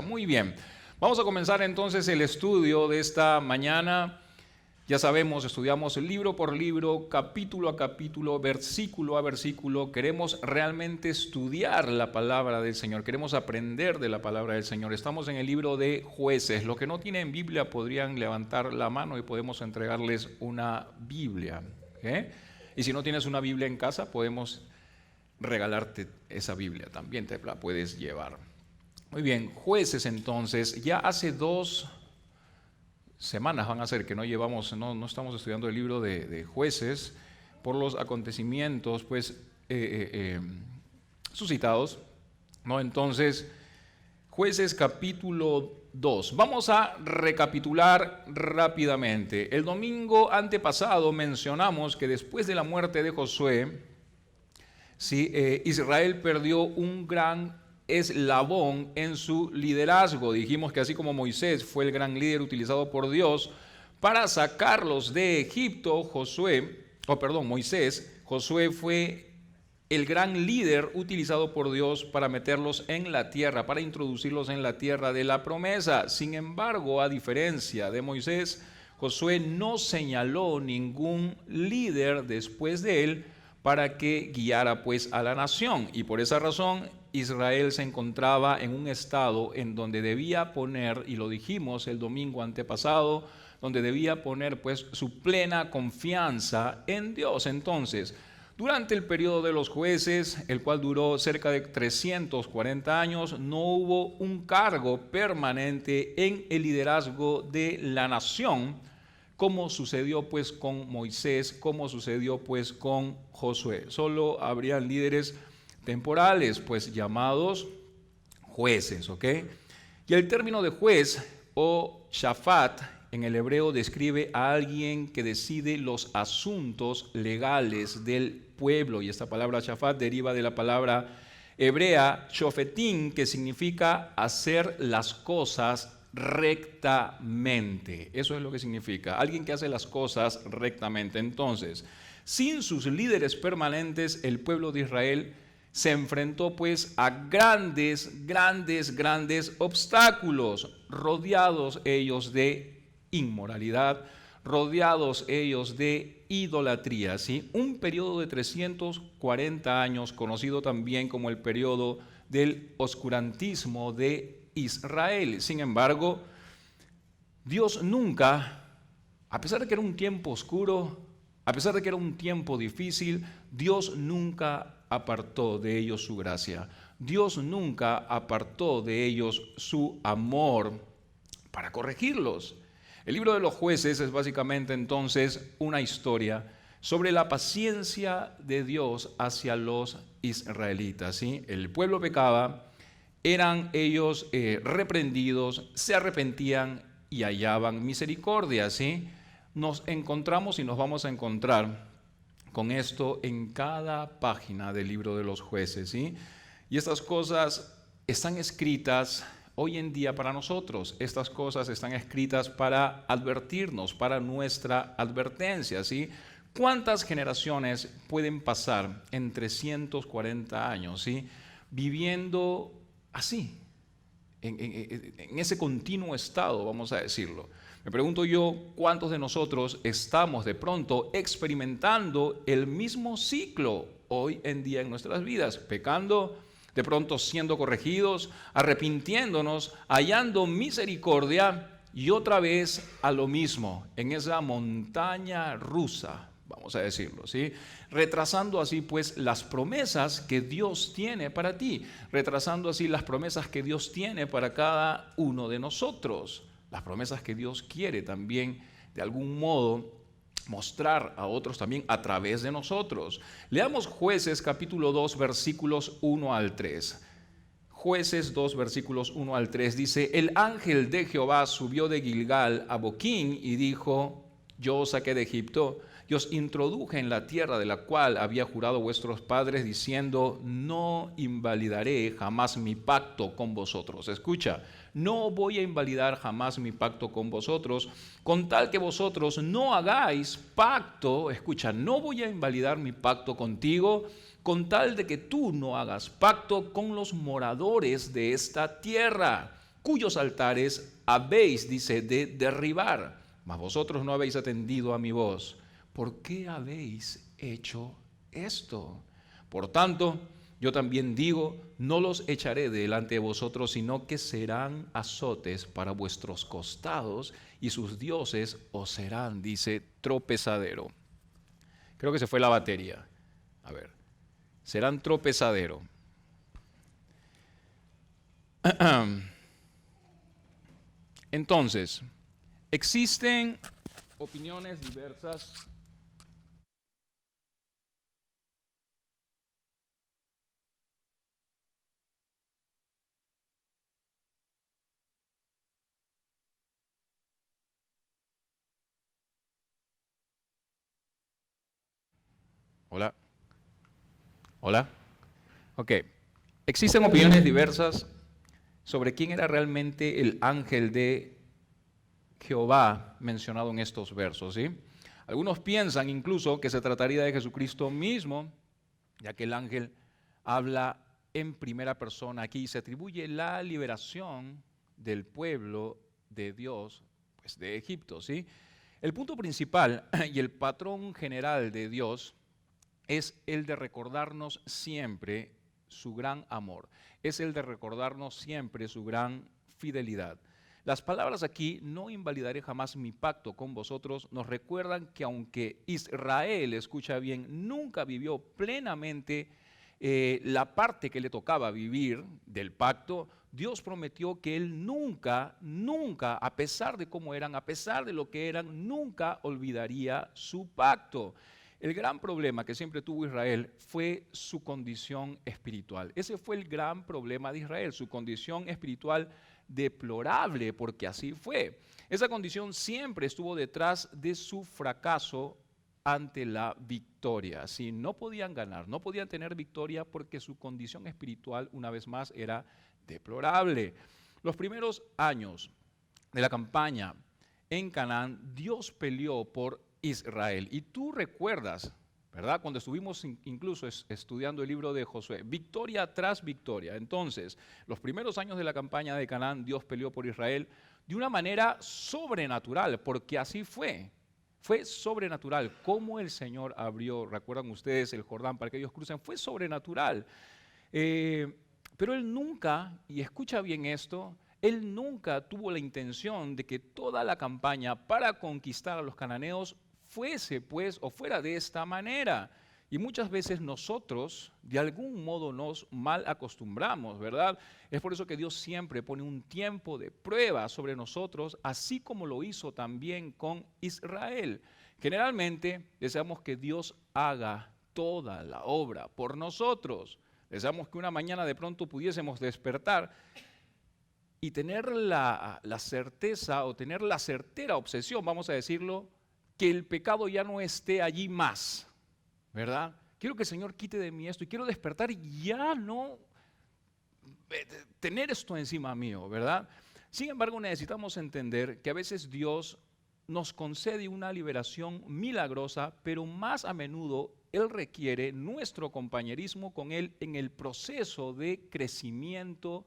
Muy bien, vamos a comenzar entonces el estudio de esta mañana. Ya sabemos, estudiamos libro por libro, capítulo a capítulo, versículo a versículo. Queremos realmente estudiar la palabra del Señor, queremos aprender de la palabra del Señor. Estamos en el libro de Jueces. Los que no tienen Biblia podrían levantar la mano y podemos entregarles una Biblia. ¿Okay? Y si no tienes una Biblia en casa, podemos regalarte esa Biblia, también te la puedes llevar. Muy bien, Jueces entonces, ya hace 2 semanas van a ser que no estamos estudiando el libro de Jueces por los acontecimientos pues suscitados, ¿no? Entonces, Jueces capítulo 2. Vamos a recapitular rápidamente. El domingo antepasado mencionamos que después de la muerte de Josué, ¿sí? Israel perdió un gran eslabón en su liderazgo. Dijimos que así como Moisés fue el gran líder utilizado por Dios para sacarlos de Egipto, Moisés, Josué fue el gran líder utilizado por Dios para meterlos en la tierra, para introducirlos en la tierra de la promesa. Sin embargo, a diferencia de Moisés, Josué no señaló ningún líder después de él para que guiara pues a la nación, y por esa razón Israel se encontraba en un estado en donde debía poner, y lo dijimos el domingo antepasado, donde debía poner pues su plena confianza en Dios. Entonces, durante el periodo de los jueces, el cual duró cerca de 340 años, no hubo un cargo permanente en el liderazgo de la nación, como sucedió pues con Moisés, como sucedió pues con Josué. Solo habrían líderes temporales, pues llamados jueces, ¿ok? Y el término de juez o shafat en el hebreo describe a alguien que decide los asuntos legales del pueblo. Y esta palabra shafat deriva de la palabra hebrea shofetín, que significa hacer las cosas rectamente. Eso es lo que significa, alguien que hace las cosas rectamente. Entonces, sin sus líderes permanentes, el pueblo de Israel se enfrentó pues a grandes obstáculos, rodeados ellos de inmoralidad, rodeados ellos de idolatría, ¿sí? Un periodo de 340 años, conocido también como el periodo del oscurantismo de Israel. Sin embargo, Dios nunca, a pesar de que era un tiempo oscuro, a pesar de que era un tiempo difícil, Dios nunca apartó de ellos su gracia. Dios nunca apartó de ellos su amor para corregirlos. El libro de los Jueces es básicamente entonces una historia sobre la paciencia de Dios hacia los israelitas, ¿sí? El pueblo pecaba, eran ellos reprendidos, se arrepentían y hallaban misericordia, ¿sí? Nos encontramos y nos vamos a encontrar con esto en cada página del libro de los Jueces, ¿sí? Y estas cosas están escritas hoy en día para nosotros. Estas cosas están escritas para advertirnos, para nuestra advertencia, ¿sí? ¿Cuántas generaciones pueden pasar en 340 años, ¿sí? Viviendo así, en ese continuo estado, vamos a decirlo? Me pregunto yo, ¿cuántos de nosotros estamos de pronto experimentando el mismo ciclo hoy en día en nuestras vidas? Pecando, de pronto siendo corregidos, arrepintiéndonos, hallando misericordia y otra vez a lo mismo, en esa montaña rusa, vamos a decirlo, ¿sí? Retrasando así pues las promesas que Dios tiene para ti, retrasando así las promesas que Dios tiene para cada uno de nosotros, las promesas que Dios quiere también de algún modo mostrar a otros también a través de nosotros. Leamos Jueces capítulo 2 versículos 1 al 3. Jueces 2 versículos 1 al 3 dice: el ángel de Jehová subió de Gilgal a Boquín y dijo: yo os saqué de Egipto y os introduje en la tierra de la cual había jurado vuestros padres, diciendo: no invalidaré jamás mi pacto con vosotros. Escucha, no voy a invalidar jamás mi pacto con vosotros, con tal que vosotros no hagáis pacto. Escucha, no voy a invalidar mi pacto contigo, con tal de que tú no hagas pacto con los moradores de esta tierra, cuyos altares habéis, dice, de derribar, mas vosotros no habéis atendido a mi voz. ¿Por qué habéis hecho esto? Por tanto, yo también digo, no los echaré de delante de vosotros, sino que serán azotes para vuestros costados, y sus dioses os serán, dice, tropezadero. Creo que se fue la batería. A ver, serán tropezadero. Entonces, existen opiniones diversas. Hola, hola. Ok, existen opiniones diversas sobre quién era realmente el ángel de Jehová mencionado en estos versos, ¿sí? Algunos piensan incluso que se trataría de Jesucristo mismo, ya que el ángel habla en primera persona aquí y se atribuye la liberación del pueblo de Dios, pues de Egipto, ¿sí? El punto principal y el patrón general de Dios es el de recordarnos siempre su gran amor, es el de recordarnos siempre su gran fidelidad. Las palabras aquí, no invalidaré jamás mi pacto con vosotros, nos recuerdan que aunque Israel, escucha bien, nunca vivió plenamente la parte que le tocaba vivir del pacto, Dios prometió que Él nunca, nunca, a pesar de cómo eran, a pesar de lo que eran, nunca olvidaría su pacto. El gran problema que siempre tuvo Israel fue su condición espiritual. Ese fue el gran problema de Israel, su condición espiritual deplorable, porque así fue. Esa condición siempre estuvo detrás de su fracaso ante la victoria. Si no podían ganar, no podían tener victoria porque su condición espiritual, una vez más, era deplorable. Los primeros años de la campaña en Canaán, Dios peleó por Israel. Y tú recuerdas, ¿verdad? Cuando estuvimos incluso estudiando el libro de Josué, victoria tras victoria. Entonces, los primeros años de la campaña de Canaán, Dios peleó por Israel de una manera sobrenatural, porque así fue. Fue sobrenatural. Cómo el Señor abrió, recuerdan ustedes, el Jordán para que ellos crucen, fue sobrenatural. Pero Él nunca, y escucha bien esto, Él nunca tuvo la intención de que toda la campaña para conquistar a los cananeos fuese pues o fuera de esta manera. Y muchas veces nosotros de algún modo nos mal acostumbramos, ¿verdad? Es por eso que Dios siempre pone un tiempo de prueba sobre nosotros, así como lo hizo también con Israel. Generalmente deseamos que Dios haga toda la obra por nosotros. Deseamos que una mañana de pronto pudiésemos despertar y tener la certeza o tener la certera obsesión, vamos a decirlo, que el pecado ya no esté allí más, ¿verdad? Quiero que el Señor quite de mí esto y quiero despertar y ya no tener esto encima mío, ¿verdad? Sin embargo, necesitamos entender que a veces Dios nos concede una liberación milagrosa, pero más a menudo Él requiere nuestro compañerismo con Él en el proceso de crecimiento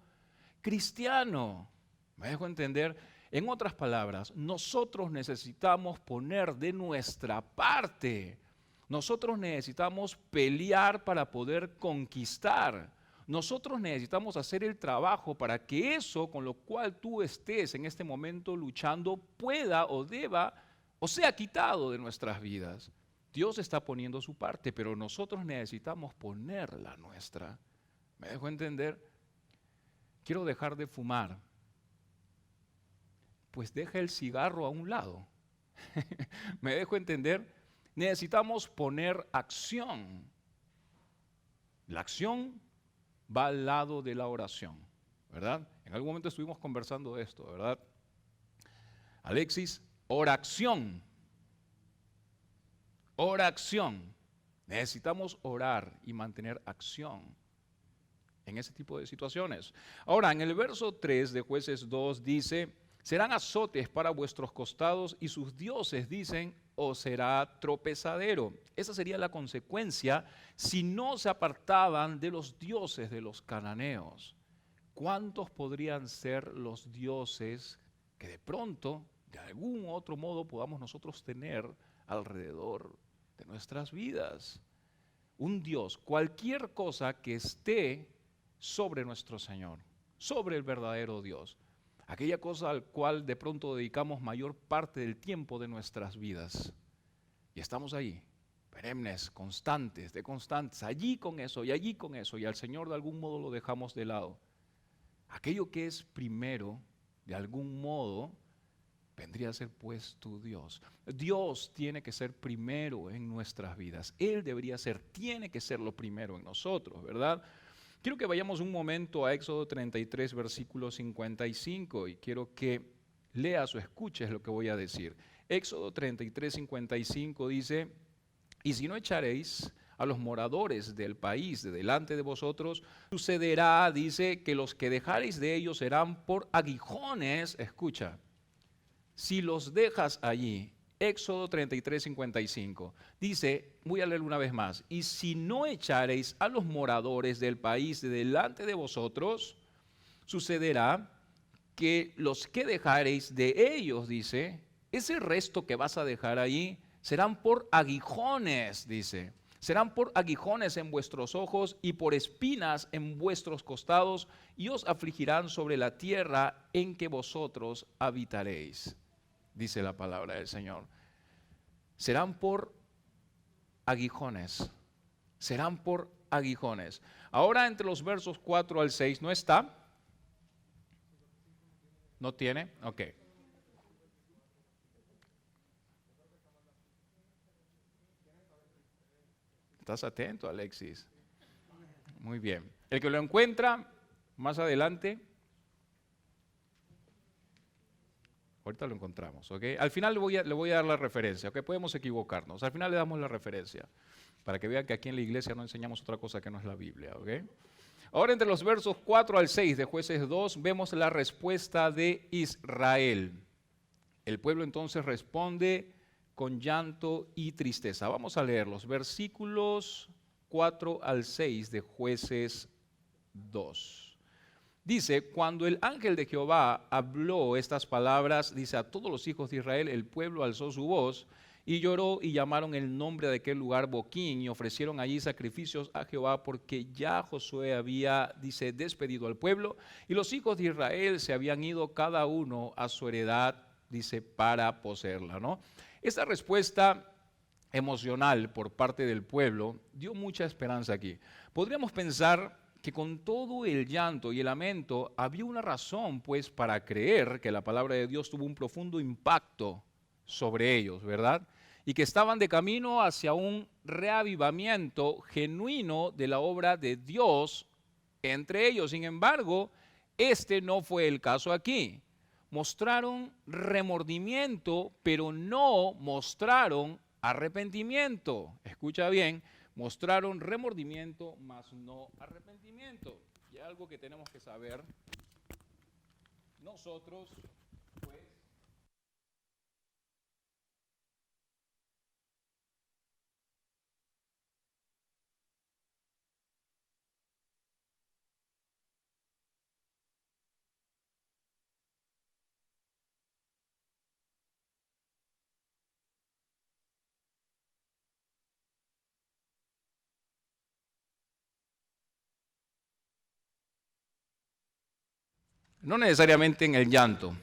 cristiano. ¿Me dejo entender? En otras palabras, nosotros necesitamos poner de nuestra parte. Nosotros necesitamos pelear para poder conquistar. Nosotros necesitamos hacer el trabajo para que eso con lo cual tú estés en este momento luchando pueda o deba o sea quitado de nuestras vidas. Dios está poniendo su parte, pero nosotros necesitamos poner la nuestra. ¿Me dejo entender? Quiero dejar de fumar. Pues deja el cigarro a un lado. ¿Me dejo entender? Necesitamos poner acción. La acción va al lado de la oración, ¿verdad? En algún momento estuvimos conversando de esto, ¿verdad? Alexis, oración. Oración. Necesitamos orar y mantener acción en ese tipo de situaciones. Ahora, en el verso 3 de Jueces 2 dice, serán azotes para vuestros costados y sus dioses, dicen, os será tropezadero. Esa sería la consecuencia si no se apartaban de los dioses de los cananeos. ¿cuántos podrían ser los dioses que de pronto, de algún otro modo, podamos nosotros tener alrededor de nuestras vidas? Un Dios, cualquier cosa que esté sobre nuestro Señor, sobre el verdadero Dios, aquella cosa al cual de pronto dedicamos mayor parte del tiempo de nuestras vidas. Y estamos ahí, perennes, constantes, allí con eso y allí con eso, y al Señor de algún modo lo dejamos de lado. Aquello que es primero, de algún modo, vendría a ser pues tu Dios. Dios tiene que ser primero en nuestras vidas. Él debería ser, tiene que ser lo primero en nosotros, ¿verdad? Quiero que vayamos un momento a Éxodo 33, versículo 55, y quiero que leas o escuches lo que voy a decir. Éxodo 33, 55 dice: y si no echaréis a los moradores del país de delante de vosotros, sucederá, dice, que los que dejaréis de ellos serán por aguijones, escucha, si los dejas allí. Éxodo 33, 55. Dice, voy a leer una vez más, y si no echaréis a los moradores del país de delante de vosotros, sucederá que los que dejaréis de ellos, dice, ese resto que vas a dejar allí, serán por aguijones, dice. Serán por aguijones en vuestros ojos y por espinas en vuestros costados, y os afligirán sobre la tierra en que vosotros habitaréis, dice la palabra del Señor. Serán por aguijones. Serán por aguijones. Ahora entre los versos 4 al 6, ¿no está? ¿No tiene? Ok. ¿Estás atento, Alexis? Muy bien. El que lo encuentra, más adelante, ahorita lo encontramos, ¿ok? Al final le voy a dar la referencia, ¿ok? Podemos equivocarnos. Al final le damos la referencia, para que vean que aquí en la iglesia no enseñamos otra cosa que no es la Biblia, ¿ok? Ahora entre los versos 4 al 6 de Jueces 2 vemos la respuesta de Israel. El pueblo entonces responde con llanto y tristeza. Vamos a leer los versículos 4 al 6 de Jueces 2. Dice, cuando el ángel de Jehová habló estas palabras, dice, a todos los hijos de Israel, el pueblo alzó su voz y lloró y llamaron el nombre de aquel lugar Boquín y ofrecieron allí sacrificios a Jehová porque ya Josué había, dice, despedido al pueblo y los hijos de Israel se habían ido cada uno a su heredad, dice, para poseerla, ¿no? Esta respuesta emocional por parte del pueblo dio mucha esperanza aquí. Podríamos pensar que con todo el llanto y el lamento había una razón pues para creer que la palabra de Dios tuvo un profundo impacto sobre ellos, ¿verdad? Y que estaban de camino hacia un reavivamiento genuino de la obra de Dios entre ellos. Sin embargo, este no fue el caso aquí. Mostraron remordimiento, pero no mostraron arrepentimiento. Escucha bien, mostraron remordimiento, mas no arrepentimiento. Y algo que tenemos que saber nosotros, pues, no necesariamente en el llanto.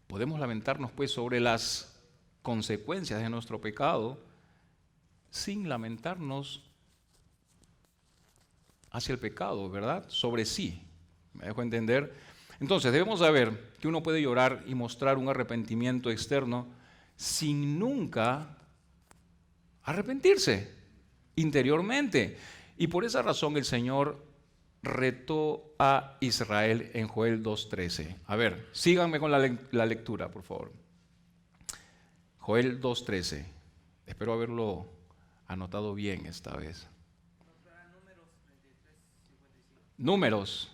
Podemos lamentarnos pues sobre las consecuencias de nuestro pecado sin lamentarnos hacia el pecado, ¿verdad? Sobre sí. ¿Me dejo entender? Entonces debemos saber que uno puede llorar y mostrar un arrepentimiento externo sin nunca arrepentirse interiormente. Y por esa razón el Señor retó a Israel en Joel 2.13. A ver, síganme con la lectura, por favor. Joel 2.13. Espero haberlo anotado bien esta vez. Números.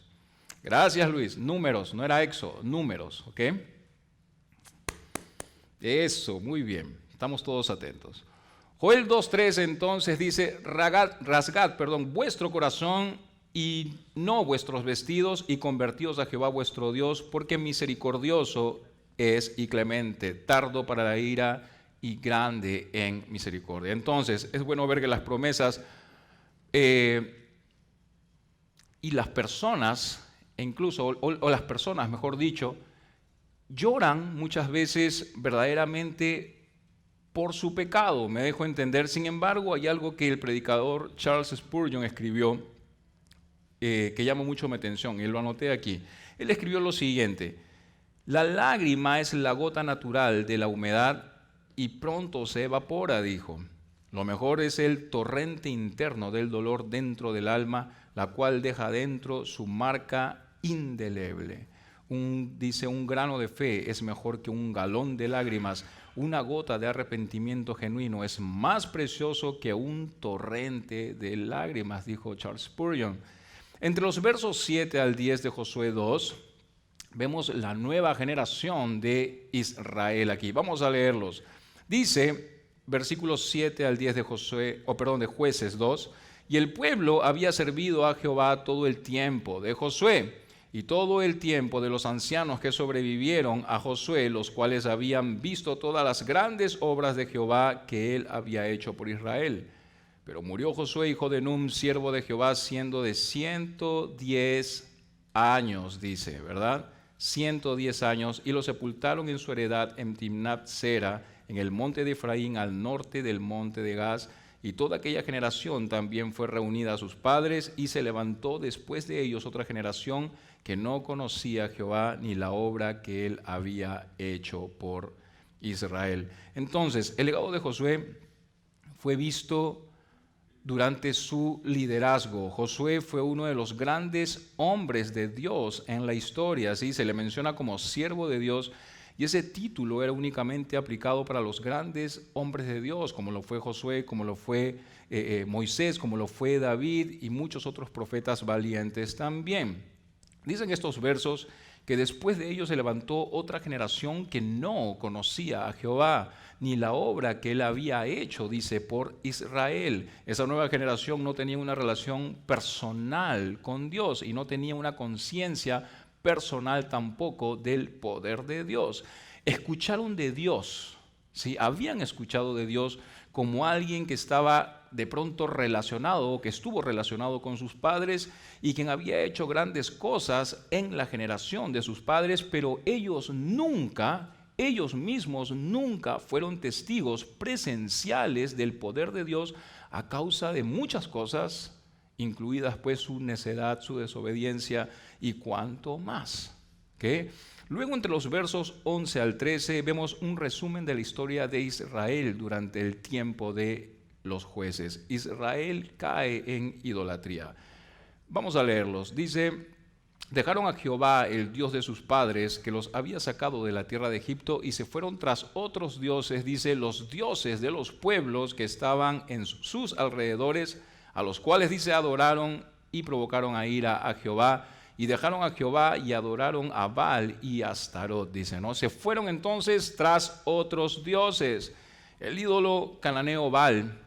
Gracias, Luis. Números, no era Éxodo, números, ¿ok? Eso, muy bien. Estamos todos atentos. Joel 2.13 entonces dice, rasgad, vuestro corazón y no vuestros vestidos, y convertíos a Jehová vuestro Dios, porque misericordioso es y clemente, tardo para la ira y grande en misericordia. Entonces, es bueno ver que las promesas y las personas, e incluso, o las personas, mejor dicho, lloran muchas veces verdaderamente por su pecado, me dejo entender. Sin embargo, hay algo que el predicador Charles Spurgeon escribió que llama mucho mi atención, y lo anoté aquí. Él escribió lo siguiente: la lágrima es la gota natural de la humedad y pronto se evapora, dijo. Lo mejor es el torrente interno del dolor dentro del alma, la cual deja dentro su marca indeleble. Dice, un grano de fe es mejor que un galón de lágrimas. Una gota de arrepentimiento genuino es más precioso que un torrente de lágrimas, dijo Charles Spurgeon. Entre los versos 7 al 10 de Josué 2, vemos la nueva generación de Israel aquí. Vamos a leerlos. Dice, versículos 7 al 10 de de Jueces 2, y el pueblo había servido a Jehová todo el tiempo de Josué y todo el tiempo de los ancianos que sobrevivieron a Josué, los cuales habían visto todas las grandes obras de Jehová que él había hecho por Israel. Pero murió Josué, hijo de Nun, siervo de Jehová, siendo de 110 años, dice, ¿verdad? 110 años, y lo sepultaron en su heredad en Timnat Sera, en el monte de Efraín, al norte del monte de Gaz. Y toda aquella generación también fue reunida a sus padres, y se levantó después de ellos otra generación que no conocía a Jehová ni la obra que él había hecho por Israel. Entonces, el legado de Josué fue visto durante su liderazgo. Josué fue uno de los grandes hombres de Dios en la historia, ¿sí? Se le menciona como siervo de Dios, y ese título era únicamente aplicado para los grandes hombres de Dios, como lo fue Josué, como lo fue Moisés, como lo fue David y muchos otros profetas valientes también. Dicen estos versos que después de ellos se levantó otra generación que no conocía a Jehová, ni la obra que él había hecho, dice, por Israel. Esa nueva generación no tenía una relación personal con Dios y no tenía una conciencia personal tampoco del poder de Dios. Escucharon de Dios, ¿sí? Habían escuchado de Dios como alguien que estaba de pronto relacionado, o que estuvo relacionado con sus padres, y quien había hecho grandes cosas en la generación de sus padres, pero ellos mismos nunca fueron testigos presenciales del poder de Dios a causa de muchas cosas, incluidas pues su necedad, su desobediencia y cuanto más. ¿Okay? Luego, entre los versos 11 al 13 vemos un resumen de la historia de Israel durante el tiempo de los jueces. Israel cae en idolatría. Vamos a leerlos. Dice: dejaron a Jehová, el Dios de sus padres, que los había sacado de la tierra de Egipto, y se fueron tras otros dioses, dice, los dioses de los pueblos que estaban en sus alrededores, a los cuales, dice, adoraron y provocaron a ira a Jehová, y dejaron a Jehová y adoraron a Baal y a Astarot, dice, ¿no? Se fueron entonces tras otros dioses. El ídolo cananeo Baal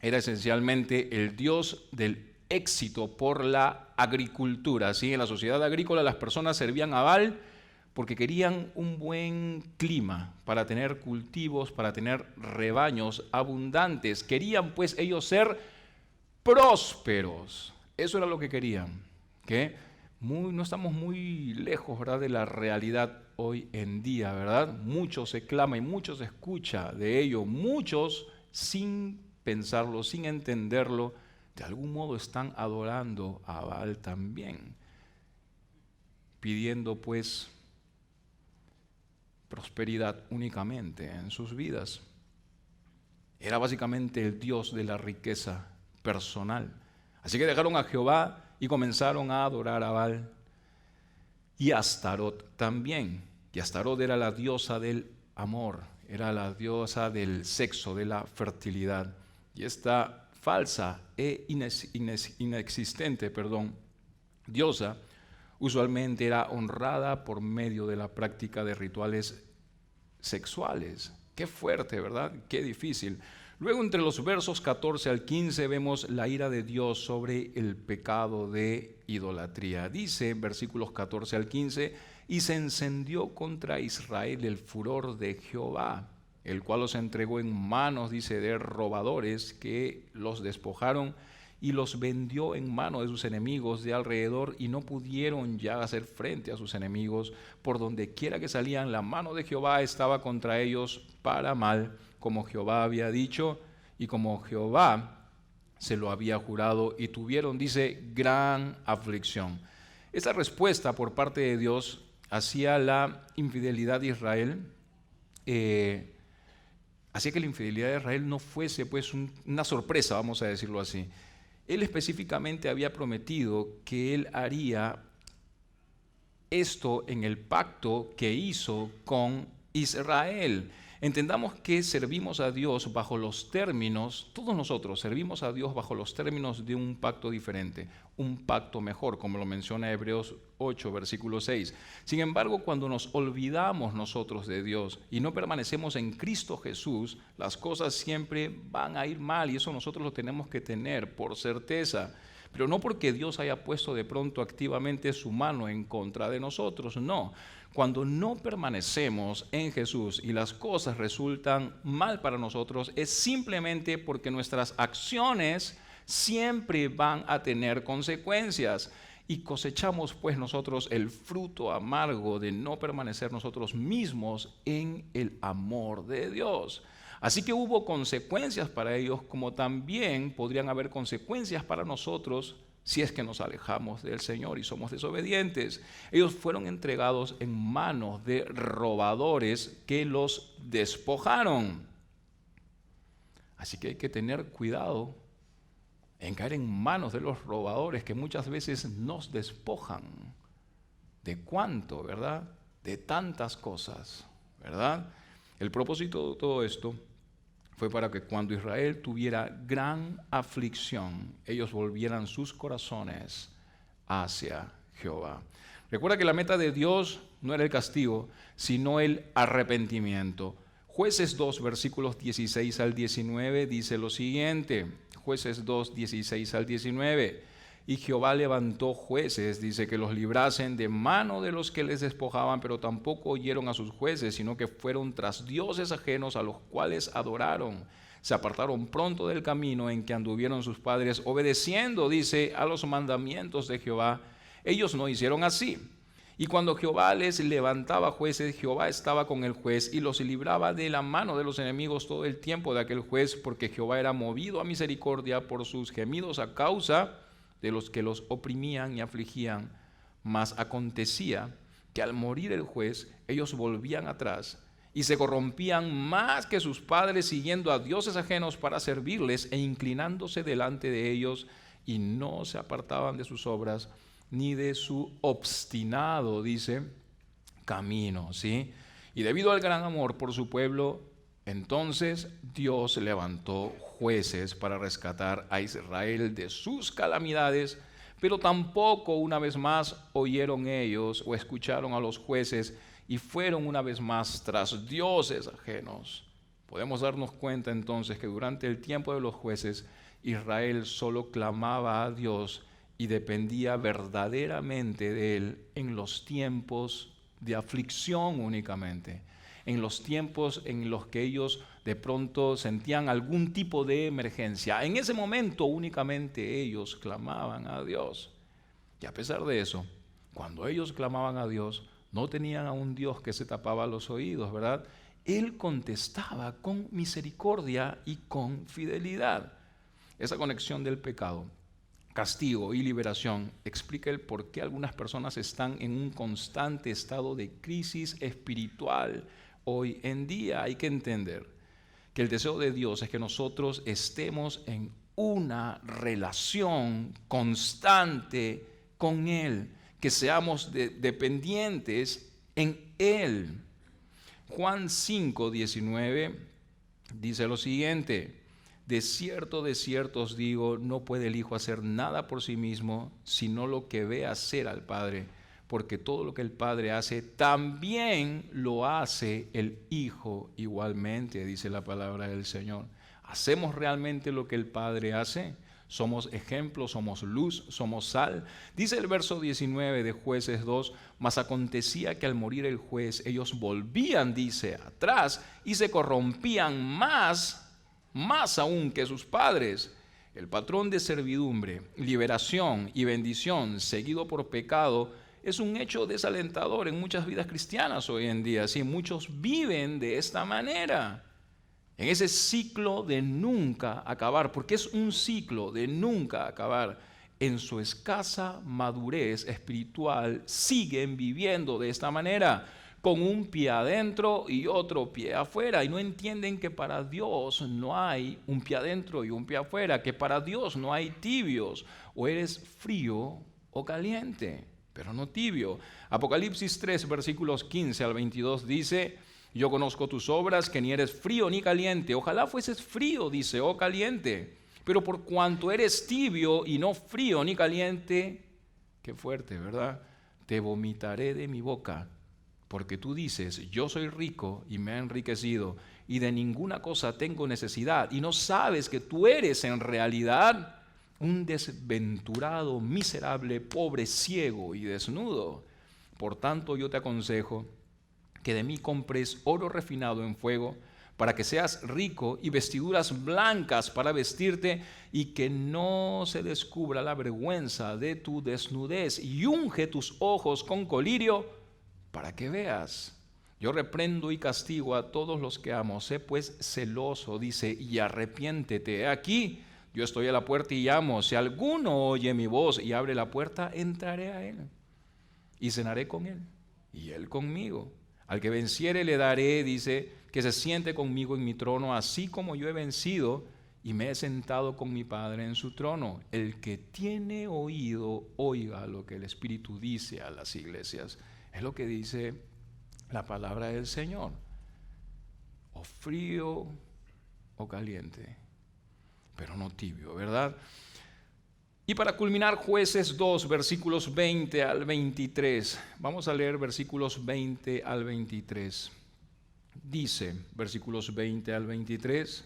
era esencialmente el dios del éxito por la agricultura, ¿sí? En la sociedad agrícola las personas servían a Baal porque querían un buen clima para tener cultivos, para tener rebaños abundantes. Querían pues ellos ser prósperos. Eso era lo que querían. ¿Okay? No estamos muy lejos, ¿verdad?, de la realidad hoy en día, ¿verdad? Mucho se clama y mucho se escucha de ello. Muchos, sin pensarlo, sin entenderlo, de algún modo están adorando a Baal también, pidiendo pues prosperidad únicamente en sus vidas. Era básicamente el dios de la riqueza personal. Así que dejaron a Jehová y comenzaron a adorar a Baal y a Astarot también. Y Astarot era la diosa del amor, era la diosa del sexo, de la fertilidad. Y esta falsa e inexistente, diosa, usualmente era honrada por medio de la práctica de rituales sexuales. Qué fuerte, ¿verdad? Qué difícil. Luego, entre los versos 14 al 15, vemos la ira de Dios sobre el pecado de idolatría. Dice, versículos 14 al 15, y se encendió contra Israel el furor de Jehová, el cual los entregó en manos, dice, de robadores que los despojaron y los vendió en manos de sus enemigos de alrededor, y no pudieron ya hacer frente a sus enemigos. Por donde quiera que salían, la mano de Jehová estaba contra ellos para mal, como Jehová había dicho y como Jehová se lo había jurado, y tuvieron, dice, gran aflicción. Esta respuesta por parte de Dios hacia la infidelidad de Israel, hacía que la infidelidad de Israel no fuese pues una sorpresa, vamos a decirlo así. Él específicamente había prometido que él haría esto en el pacto que hizo con Israel. Entendamos que servimos a Dios bajo los términos, todos nosotros servimos a Dios bajo los términos de un pacto diferente, un pacto mejor, como lo menciona Hebreos 8, versículo 6. Sin embargo, cuando nos olvidamos nosotros de Dios y no permanecemos en Cristo Jesús, las cosas siempre van a ir mal, y eso nosotros lo tenemos que tener por certeza. Pero no porque Dios haya puesto de pronto activamente su mano en contra de nosotros, no. Cuando no permanecemos en Jesús y las cosas resultan mal para nosotros, es simplemente porque nuestras acciones siempre van a tener consecuencias. Y cosechamos pues nosotros el fruto amargo de no permanecer nosotros mismos en el amor de Dios. Así que hubo consecuencias para ellos, como también podrían haber consecuencias para nosotros si es que nos alejamos del Señor y somos desobedientes. Ellos fueron entregados en manos de robadores que los despojaron. Así que hay que tener cuidado en caer en manos de los robadores que muchas veces nos despojan. ¿De cuánto, verdad? De tantas cosas, ¿verdad? El propósito de todo esto fue para que cuando Israel tuviera gran aflicción, ellos volvieran sus corazones hacia Jehová. Recuerda que la meta de Dios no era el castigo, sino el arrepentimiento. Jueces 2, versículos 16 al 19, dice lo siguiente. Jueces 2, 16 al 19. Y Jehová levantó jueces, dice, que los librasen de mano de los que les despojaban, pero tampoco oyeron a sus jueces, sino que fueron tras dioses ajenos a los cuales adoraron. Se apartaron pronto del camino en que anduvieron sus padres, obedeciendo, dice, a los mandamientos de Jehová. Ellos no hicieron así. Y cuando Jehová les levantaba jueces, Jehová estaba con el juez y los libraba de la mano de los enemigos todo el tiempo de aquel juez, porque Jehová era movido a misericordia por sus gemidos a causa de los que los oprimían y afligían. Mas acontecía que al morir el juez, ellos volvían atrás y se corrompían más que sus padres, siguiendo a dioses ajenos para servirles e inclinándose delante de ellos, y no se apartaban de sus obras ni de su obstinado, dice, camino, ¿sí? Y debido al gran amor por su pueblo, entonces Dios levantó jueces para rescatar a Israel de sus calamidades, pero tampoco una vez más oyeron ellos o escucharon a los jueces y fueron una vez más tras dioses ajenos. Podemos darnos cuenta entonces que durante el tiempo de los jueces, Israel solo clamaba a Dios y dependía verdaderamente de Él en los tiempos de aflicción únicamente. En los tiempos en los que ellos de pronto sentían algún tipo de emergencia. En ese momento únicamente ellos clamaban a Dios. Y a pesar de eso, cuando ellos clamaban a Dios, no tenían a un Dios que se tapaba los oídos, ¿verdad? Él contestaba con misericordia y con fidelidad. Esa conexión del pecado, castigo y liberación explica el por qué algunas personas están en un constante estado de crisis espiritual. Hoy en día hay que entender que el deseo de Dios es que nosotros estemos en una relación constante con Él, que seamos dependientes en Él. Juan 5, 19 dice lo siguiente: de cierto os digo, no puede el Hijo hacer nada por sí mismo, sino lo que ve hacer al Padre, porque todo lo que el Padre hace, también lo hace el Hijo igualmente, dice la palabra del Señor. ¿Hacemos realmente lo que el Padre hace? Somos ejemplo, somos luz, somos sal. Dice el verso 19 de Jueces 2, mas acontecía que al morir el juez, ellos volvían, dice, atrás y se corrompían más aún que sus padres. El patrón de servidumbre, liberación y bendición seguido por pecado es un hecho desalentador en muchas vidas cristianas hoy en día. Sí, muchos viven de esta manera, en ese ciclo de nunca acabar, porque es un ciclo de nunca acabar. En su escasa madurez espiritual siguen viviendo de esta manera, con un pie adentro y otro pie afuera, y no entienden que para Dios no hay un pie adentro y un pie afuera, que para Dios no hay tibios, o eres frío o caliente, pero no tibio. Apocalipsis 3, versículos 15 al 22 dice: yo conozco tus obras, que ni eres frío ni caliente. Ojalá fueses frío, dice, o caliente. Pero por cuanto eres tibio y no frío ni caliente, qué fuerte, ¿verdad? Te vomitaré de mi boca. Porque tú dices, yo soy rico y me he enriquecido, y de ninguna cosa tengo necesidad. Y no sabes que tú eres en realidad un desventurado, miserable, pobre, ciego y desnudo. Por tanto, yo te aconsejo que de mí compres oro refinado en fuego, para que seas rico, y vestiduras blancas para vestirte, y que no se descubra la vergüenza de tu desnudez, y unge tus ojos con colirio para que veas. Yo reprendo y castigo a todos los que amo. Sé pues celoso, dice, y arrepiéntete. He aquí, yo estoy a la puerta y llamo. Si alguno oye mi voz y abre la puerta, entraré a él y cenaré con él y él conmigo. Al que venciere le daré, dice, que se siente conmigo en mi trono, así como yo he vencido y me he sentado con mi Padre en su trono. El que tiene oído, oiga lo que el Espíritu dice a las iglesias. Es lo que dice la palabra del Señor. O frío o caliente, pero no tibio, ¿verdad? Y para culminar, Jueces 2, versículos 20 al 23. Vamos a leer versículos 20 al 23. Dice, versículos 20 al 23,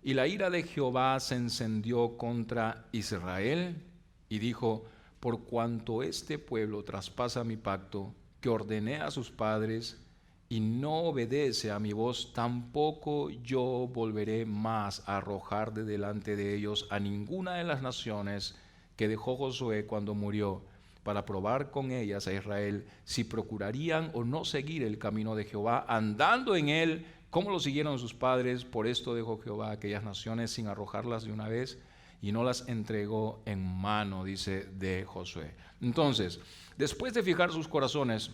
y la ira de Jehová se encendió contra Israel, y dijo, por cuanto este pueblo traspasa mi pacto, que ordené a sus padres, y no obedece a mi voz, tampoco yo volveré más a arrojar de delante de ellos a ninguna de las naciones que dejó Josué cuando murió, para probar con ellas a Israel si procurarían o no seguir el camino de Jehová, andando en él como lo siguieron sus padres. Por esto dejó Jehová aquellas naciones sin arrojarlas de una vez, y no las entregó en mano, dice, de Josué. Entonces, después de fijar sus corazones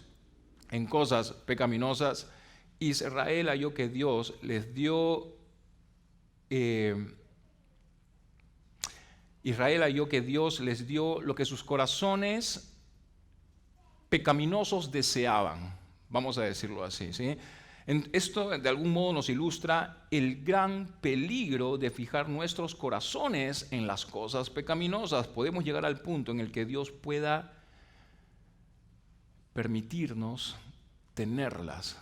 en cosas pecaminosas, Israel halló que Dios les dio, lo que sus corazones pecaminosos deseaban, vamos a decirlo así, ¿sí? Esto de algún modo nos ilustra el gran peligro de fijar nuestros corazones en las cosas pecaminosas. Podemos llegar al punto en el que Dios pueda permitirnos tenerlas,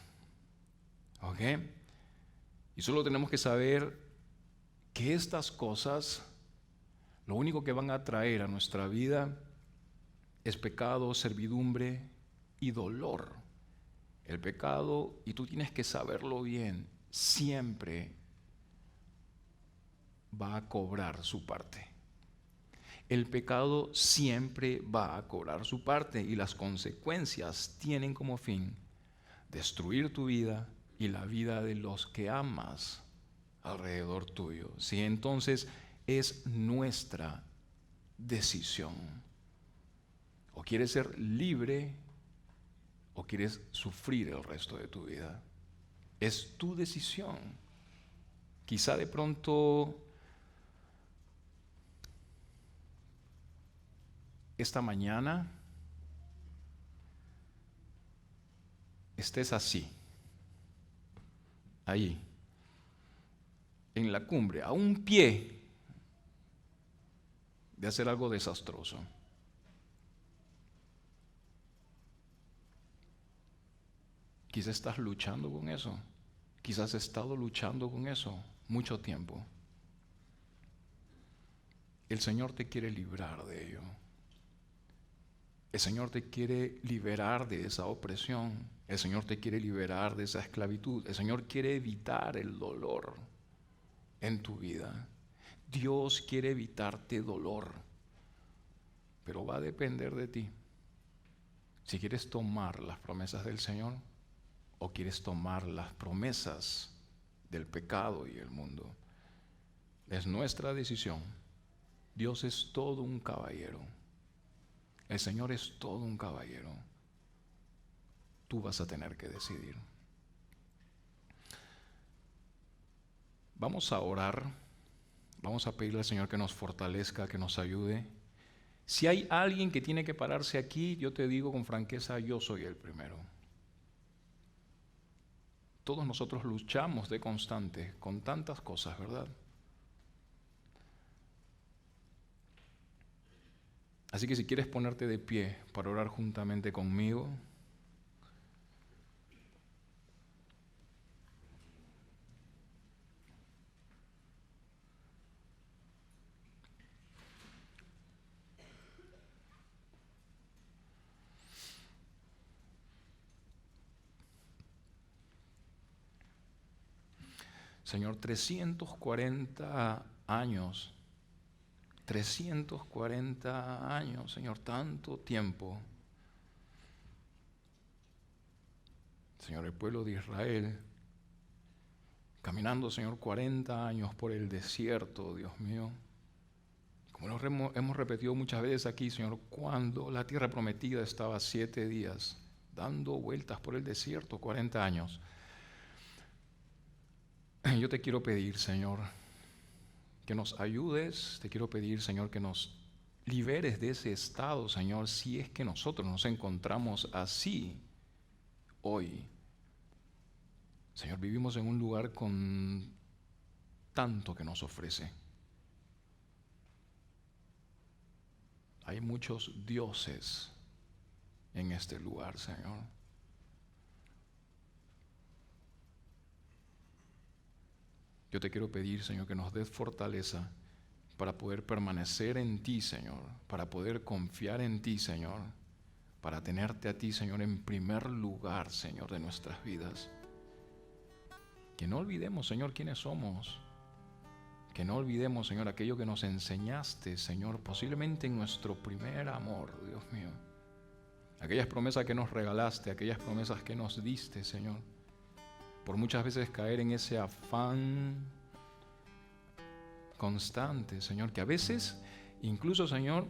¿ok? Y solo tenemos que saber que estas cosas, lo único que van a traer a nuestra vida es pecado, servidumbre y dolor. El pecado, y tú tienes que saberlo bien, siempre va a cobrar su parte. El pecado siempre va a cobrar su parte, y las consecuencias tienen como fin destruir tu vida y la vida de los que amas alrededor tuyo. ¿Sí? Entonces es nuestra decisión. O quieres ser libre o quieres sufrir el resto de tu vida. Es tu decisión. Quizá de pronto esta mañana estés así, ahí, en la cumbre, a un pie de hacer algo desastroso. Quizás estás luchando con eso. Quizás has estado luchando con eso mucho tiempo. El Señor te quiere librar de ello. El Señor te quiere liberar de esa opresión. El Señor te quiere liberar de esa esclavitud. El Señor quiere evitar el dolor en tu vida. Dios quiere evitarte dolor, pero va a depender de ti. Si quieres tomar las promesas del Señor o quieres tomar las promesas del pecado y el mundo. Es nuestra decisión. Dios es todo un caballero. El Señor es todo un caballero. Tú vas a tener que decidir. Vamos a orar. Vamos a pedirle al Señor que nos fortalezca, que nos ayude. Si hay alguien que tiene que pararse aquí, yo te digo con franqueza, yo soy el primero. Todos nosotros luchamos de constante con tantas cosas, ¿verdad? Así que si quieres ponerte de pie para orar juntamente conmigo, Señor, 340 años, Señor, tanto tiempo. Señor, el pueblo de Israel, caminando, Señor, 40 años por el desierto, Dios mío. Como lo hemos repetido muchas veces aquí, Señor, cuando la tierra prometida estaba 7 días, dando vueltas por el desierto, 40 años. Yo te quiero pedir, Señor, que nos ayudes, te quiero pedir, Señor, que nos liberes de ese estado, Señor, si es que nosotros nos encontramos así hoy. Señor, vivimos en un lugar con tanto que nos ofrece. Hay muchos dioses en este lugar, Señor. Yo te quiero pedir, Señor, que nos des fortaleza para poder permanecer en ti, Señor, para poder confiar en ti, Señor, para tenerte a ti, Señor, en primer lugar, Señor, de nuestras vidas. Que no olvidemos, Señor, quiénes somos. Que no olvidemos, Señor, aquello que nos enseñaste, Señor, posiblemente en nuestro primer amor, Dios mío. Aquellas promesas que nos regalaste, aquellas promesas que nos diste, Señor. Por muchas veces caer en ese afán constante, Señor, que a veces, incluso, Señor,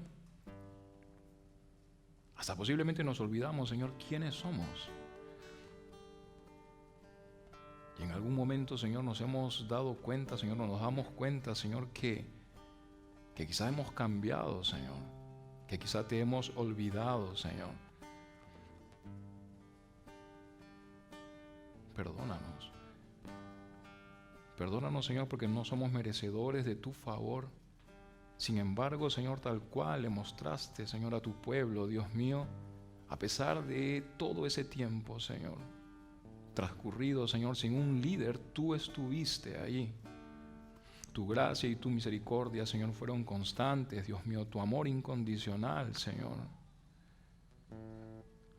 hasta posiblemente nos olvidamos, Señor, quiénes somos. Y en algún momento, Señor, nos hemos dado cuenta, Señor, nos damos cuenta, Señor, que quizá hemos cambiado, Señor, que quizá te hemos olvidado, Señor. Perdónanos. Perdónanos, Señor, porque no somos merecedores de tu favor. Sin embargo, Señor, tal cual le mostraste, Señor, a tu pueblo, Dios mío, a pesar de todo ese tiempo, Señor, transcurrido, Señor, sin un líder, tú estuviste allí. Tu gracia y tu misericordia, Señor, fueron constantes, Dios mío, tu amor incondicional, Señor.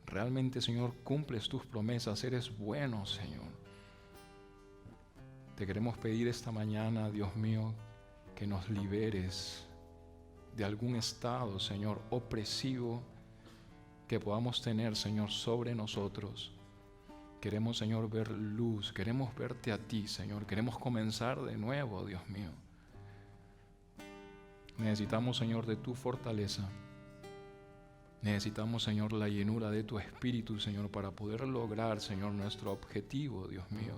Realmente, Señor, cumples tus promesas, eres bueno, Señor. Te queremos pedir esta mañana, Dios mío, que nos liberes de algún estado, Señor, opresivo que podamos tener, Señor, sobre nosotros. Queremos, Señor, ver luz, queremos verte a ti, Señor, queremos comenzar de nuevo, Dios mío. Necesitamos, Señor, de tu fortaleza. Necesitamos, Señor, la llenura de tu Espíritu, Señor, para poder lograr, Señor, nuestro objetivo, Dios mío.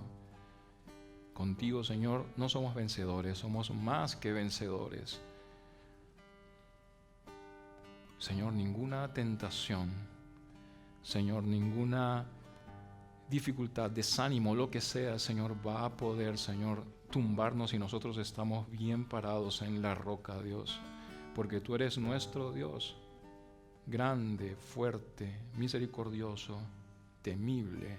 Contigo, Señor, no somos vencedores, somos más que vencedores. Señor, ninguna tentación, Señor, ninguna dificultad, desánimo, lo que sea, Señor, va a poder, Señor, tumbarnos si nosotros estamos bien parados en la roca, Dios, porque tú eres nuestro Dios, grande, fuerte, misericordioso, temible,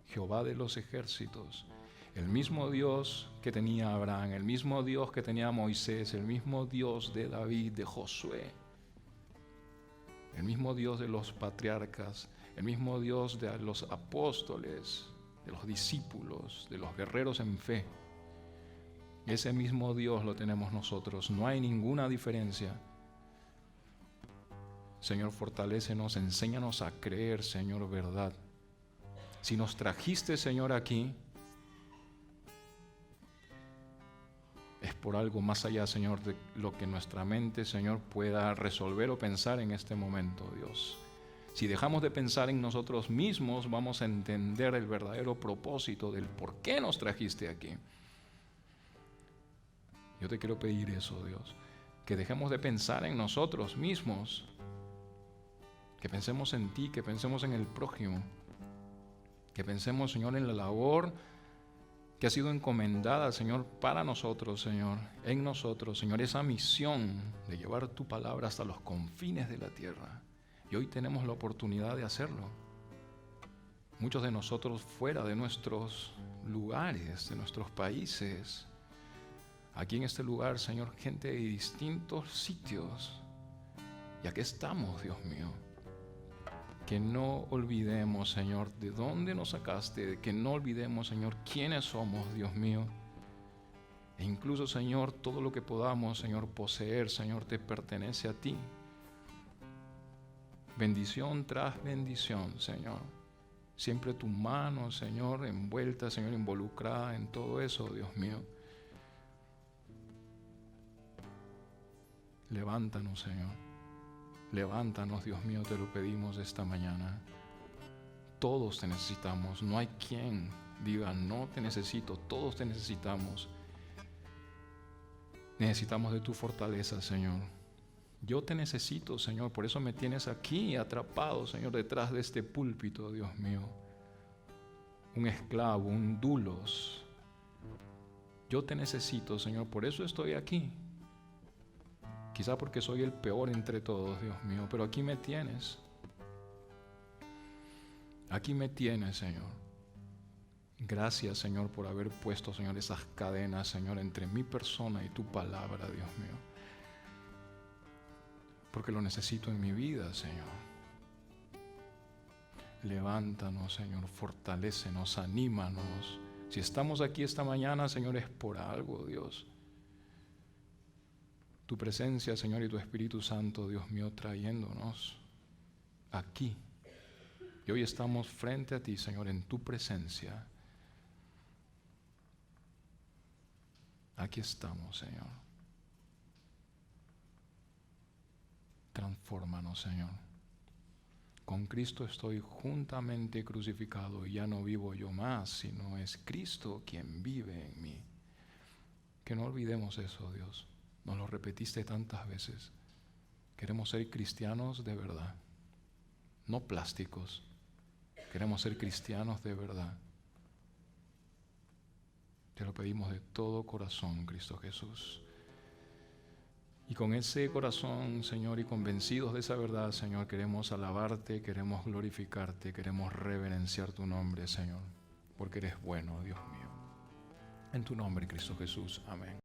Jehová de los ejércitos, El mismo Dios que tenía a Abraham, el mismo Dios que tenía a Moisés, el mismo Dios de David, de Josué, el mismo Dios de los patriarcas, el mismo Dios de los apóstoles, de los discípulos, de los guerreros en fe. Ese mismo Dios lo tenemos nosotros, no hay ninguna diferencia. Señor, fortalécenos, enséñanos a creer, Señor, verdad. Si nos trajiste, Señor, aquí, es por algo más allá, Señor, de lo que nuestra mente, Señor, pueda resolver o pensar en este momento, Dios. Si dejamos de pensar en nosotros mismos, vamos a entender el verdadero propósito del por qué nos trajiste aquí. Yo te quiero pedir eso, Dios, que dejemos de pensar en nosotros mismos, que pensemos en ti, que pensemos en el prójimo, que pensemos, Señor, en la labor que ha sido encomendada, Señor, para nosotros, Señor, en nosotros, Señor, esa misión de llevar tu palabra hasta los confines de la tierra. Y hoy tenemos la oportunidad de hacerlo. Muchos de nosotros fuera de nuestros lugares, de nuestros países. Aquí en este lugar, Señor, gente de distintos sitios. Y aquí estamos, Dios mío. Que no olvidemos, Señor, de dónde nos sacaste, que no olvidemos, Señor, quiénes somos, Dios mío. E incluso, Señor, todo lo que podamos, Señor, poseer, Señor, te pertenece a ti. Bendición tras bendición, Señor. Siempre tu mano, Señor, envuelta, Señor, involucrada en todo eso, Dios mío. Levántanos, Señor. Levántanos, Dios mío, te lo pedimos esta mañana. Todos te necesitamos. No hay quien diga, no te necesito. Todos te necesitamos. Necesitamos de tu fortaleza, Señor. Yo te necesito, Señor. Por eso me tienes aquí atrapado, Señor, detrás de este púlpito, Dios mío. Un esclavo, un dulos. Yo te necesito, Señor. Por eso estoy aquí. Quizá porque soy el peor entre todos, Dios mío, pero aquí me tienes. Aquí me tienes, Señor. Gracias, Señor, por haber puesto, Señor, esas cadenas, Señor, entre mi persona y tu palabra, Dios mío. Porque lo necesito en mi vida, Señor. Levántanos, Señor, fortalécenos, anímanos. Si estamos aquí esta mañana, Señor, es por algo, Dios. Tu presencia, Señor, y tu Espíritu Santo, Dios mío, trayéndonos aquí. Y hoy estamos frente a ti, Señor, en tu presencia. Aquí estamos, Señor. Transfórmanos, Señor. Con Cristo estoy juntamente crucificado y ya no vivo yo más, sino es Cristo quien vive en mí. Que no olvidemos eso, Dios. Nos lo repetiste tantas veces. Queremos ser cristianos de verdad, no plásticos. Queremos ser cristianos de verdad. Te lo pedimos de todo corazón, Cristo Jesús. Y con ese corazón, Señor, y convencidos de esa verdad, Señor, queremos alabarte, queremos glorificarte, queremos reverenciar tu nombre, Señor, porque eres bueno, Dios mío. En tu nombre, Cristo Jesús. Amén.